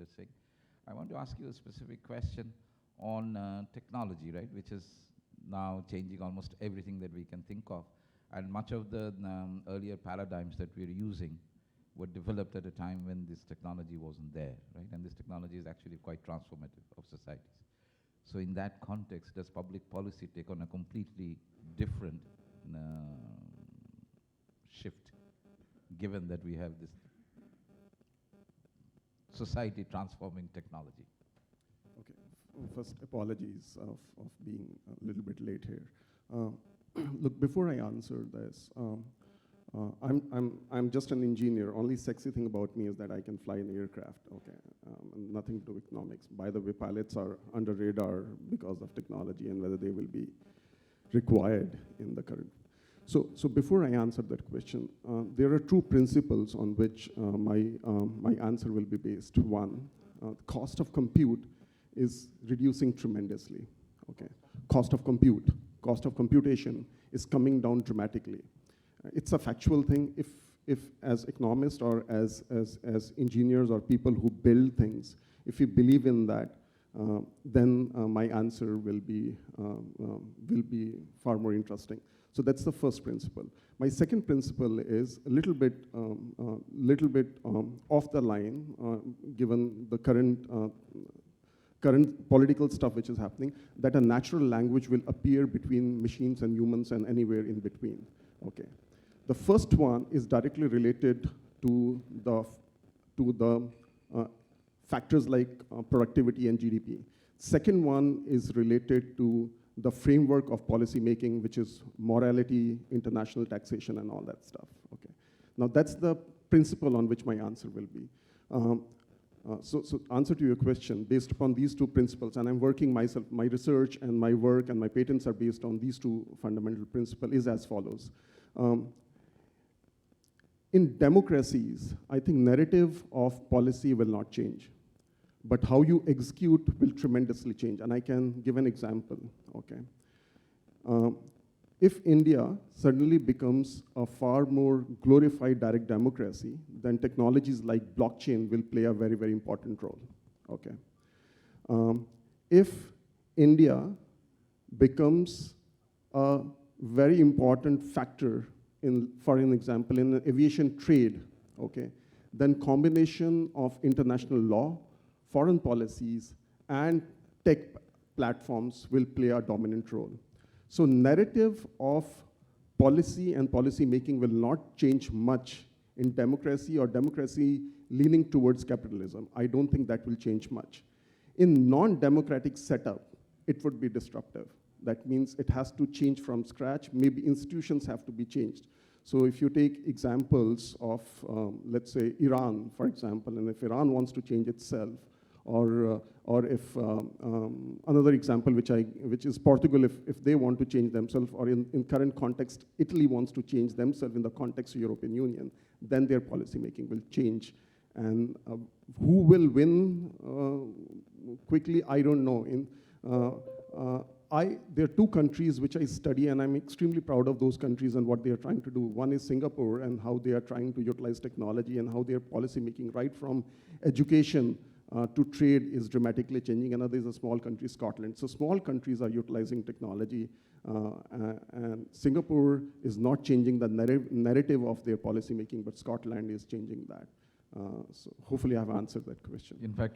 Ravinder Singh. I want to ask you a specific question on technology, right, which is now changing almost everything that we can think of. And much of the earlier paradigms that we're using were developed at a time when this technology wasn't there, right? And this technology is actually quite transformative of societies. So in that context, does public policy take on a completely different shift, given that we have this society transforming technology? Okay, first apologies of being a little bit late here. Look, before I answer this, I'm just an engineer. Only sexy thing about me is that I can fly an aircraft, okay? Nothing to do with economics. By the way, pilots are under radar because of technology and whether they will be required in the current. So before I answer that question, there are two principles on which my answer will be based. One, the cost of compute is reducing tremendously, okay? Cost of computation is coming down dramatically. It's a factual thing. If as economists or as engineers or people who build things, if you believe in that, then my answer will be far more interesting. So that's the first principle. My second principle is a little bit off the line, given the current political stuff which is happening, that a natural language will appear between machines and humans and anywhere in between. Okay. The first one is directly related to the factors like productivity and GDP. Second one is related to the framework of policy making, which is morality, international taxation, and all that stuff. Okay. Now that's the principle on which my answer will be. So answer to your question, based upon these two principles, and I'm working myself, my research and my work and my patents are based on these two fundamental principles, is as follows. In democracies, I think narrative of policy will not change, but how you execute will tremendously change. And I can give an example, okay? If India suddenly becomes a far more glorified direct democracy, then technologies like blockchain will play a very, very important role, okay? If India becomes a very important factor for an example, in aviation trade, okay, then combination of international law, foreign policies, and tech platforms will play a dominant role. So narrative of policy and policy making will not change much in democracy or democracy leaning towards capitalism. I don't think that will change much. In non-democratic setup, it would be disruptive. That means it has to change from scratch. Maybe institutions have to be changed. So if you take examples of, let's say, Iran, for example, and if Iran wants to change itself, or if another example, which is Portugal, if they want to change themselves, or in current context, Italy wants to change themselves in the context of European Union, then their policy making will change. And who will win quickly, I don't know. There are two countries which I study, and I'm extremely proud of those countries and what they are trying to do. One is Singapore, and how they are trying to utilize technology, and how their policy making, right from education to trade, is dramatically changing. Another is a small country, Scotland. So small countries are utilizing technology, and Singapore is not changing the narrative of their policy making, but Scotland is changing that. So hopefully I've answered that question. In fact,